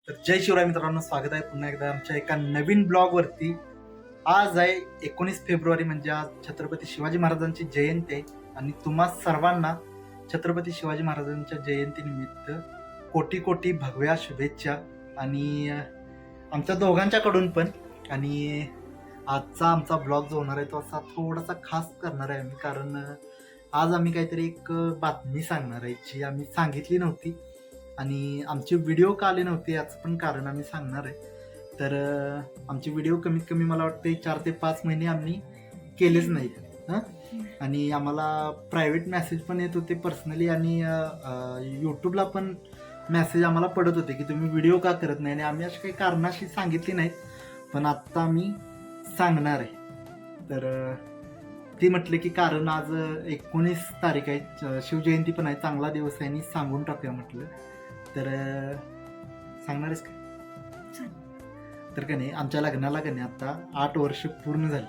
तर जय शिवराय मित्रांनो, स्वागत आहे पुन्हा एकदा आमच्या एका नवीन ब्लॉगवरती. आज आहे 19 फेब्रुवारी, म्हणजे आज छत्रपती शिवाजी महाराजांची जयंती आहे. आणि तुम्हा सर्वांना छत्रपती शिवाजी महाराजांच्या जयंतीनिमित्त कोटी कोटी भगव्या शुभेच्छा. आणि आमच्या दोघांच्याकडून पण. आणि आजचा आमचा ब्लॉग जो होणार आहे तो असा थोडासा खास करणार आहे आम्ही, कारण आज आम्ही काहीतरी एक बातमी सांगणार आहे जी आम्ही सांगितली नव्हती. आणि आमचे व्हिडिओ का आले नव्हते याचं पण कारण आम्ही सांगणार आहे. तर आमचे व्हिडिओ कमीत कमी मला वाटते 4 ते 5 महिने आम्ही केलेच नाहीत. आणि आम्हाला प्रायव्हेट मेसेज पण येत होते पर्सनली, आणि यूट्यूबला पण मेसेज आम्हाला पडत होते की तुम्ही व्हिडिओ का करत नाही. आणि आम्ही अशी काही कारणाशी सांगितली नाहीत, पण आत्ता आम्ही सांगणार आहे. तर ती म्हटले की कारण आज 19 तारीख आहे, शिवजयंती पण आहे, चांगला दिवस आहे आणि सांगून टाकूया म्हटलं. तर सांगणार आहेस का? तर का नाही, आमच्या लग्नाला का नाही आता 8 वर्ष पूर्ण झाली.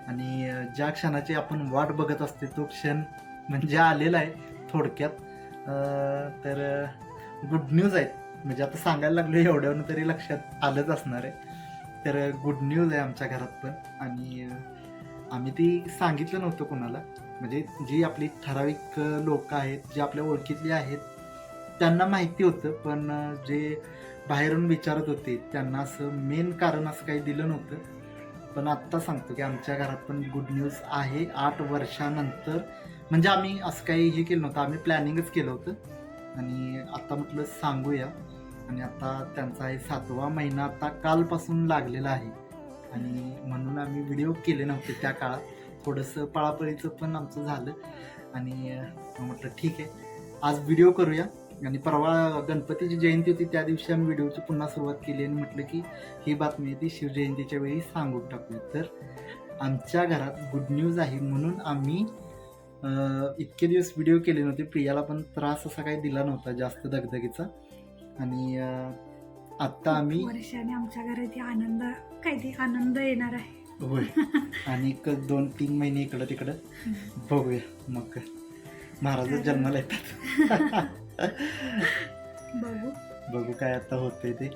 आणि ज्या क्षणाची आपण वाट बघत असते तो क्षण म्हणजे आलेला आहे थोडक्यात. तर गुड न्यूज आहेत, म्हणजे आता सांगायला लागलो एवढ्यावरून तरी लक्षात आलंच असणार आहे. तर गुड न्यूज आहे आमच्या घरात पण. आणि आम्ही ती सांगितलं नव्हतं कोणाला, म्हणजे जी आपली ठराविक लोक आहेत, जी आपल्या ओळखीतली आहेत त्यांना माहिती होतं, पण जे बाहेरून विचारत होते त्यांना असं मेन कारण असं काही दिलं नव्हतं. पण आत्ता सांगतो की आमच्या घरात पण गुड न्यूज आहे. 8 वर्षानंतर, म्हणजे आम्ही असं काही हे केलं नव्हतं, आम्ही प्लॅनिंगच केलं होतं. आणि आता म्हटलं सांगूया. आणि आता त्यांचा आहे 7वा महिना आता कालपासून लागलेला आहे. आणि म्हणून आम्ही व्हिडिओ केले नव्हते त्या काळात, थोडंसं पळापळीचं पण आमचं झालं. आणि म्हटलं ठीक आहे, आज व्हिडिओ करूया. आणि परवा गणपतीची जयंती होती, त्या दिवशी आम्ही व्हिडिओची पुन्हा सुरुवात केली आणि म्हटलं की ही बातमी ती शिवजयंतीच्या वेळी सांगून टाकूया. तर आमच्या घरात गुड न्यूज आहे, म्हणून आम्ही इतके दिवस व्हिडिओ केले नव्हते. प्रियाला पण त्रास असा काही दिला नव्हता जास्त दगदगीचा. आणि आत्ता आम्ही वर्षाने आमच्या घरात आनंद, काहीतरी आनंद येणार आहे. होय. आणि 2-3 महिने इकडं तिकडं बघूया, मग महाराज जन्माला येतात. बघू काय आता होतंय ते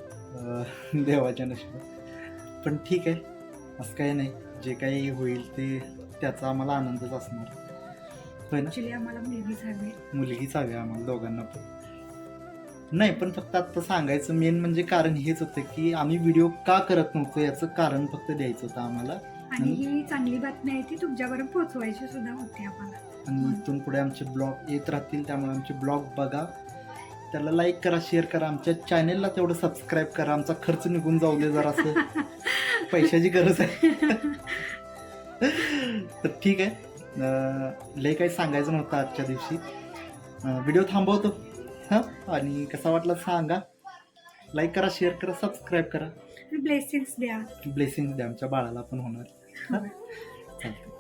देवाच्या नशिबात. पण ठीक आहे, असं काही नाही, जे काही होईल ते त्याचा आम्हाला आनंदच असणार. होय ना? ऍक्च्युली आम्हाला मुलगीच हवी आम्हाला दोघांना पण. नाही, पण फक्त आता सांगायचं मेन म्हणजे कारण हेच होतं की आम्ही व्हिडिओ का करत नव्हतो याचं कारण फक्त द्यायचं होतं आम्हाला. आणि ही चांगली बातमी आहे ती तुमच्यापर्यंत पोहोचवायची सुद्धा होती आम्हाला. आणि इथून पुढे आमचे ब्लॉग येत राहतील, त्यामुळे आमचे ब्लॉग बघा, त्याला लाईक करा, शेअर करा, आमच्या चॅनेलला तेवढं सबस्क्राईब करा. आमचा खर्च निघून जाऊ दे जरासं, पैशाची गरज आहे. तर ठीक आहे, लय काही सांगायचं नव्हतं आजच्या दिवशी. व्हिडिओ थांबवतो. आणि कसा वाटला सांगा, लाईक करा, शेअर करा, सबस्क्राईब करा, ब्लेसिंग्स द्या. ब्लेसिंग्स द्या, आमच्या बाळाला पण होणार. चालतं.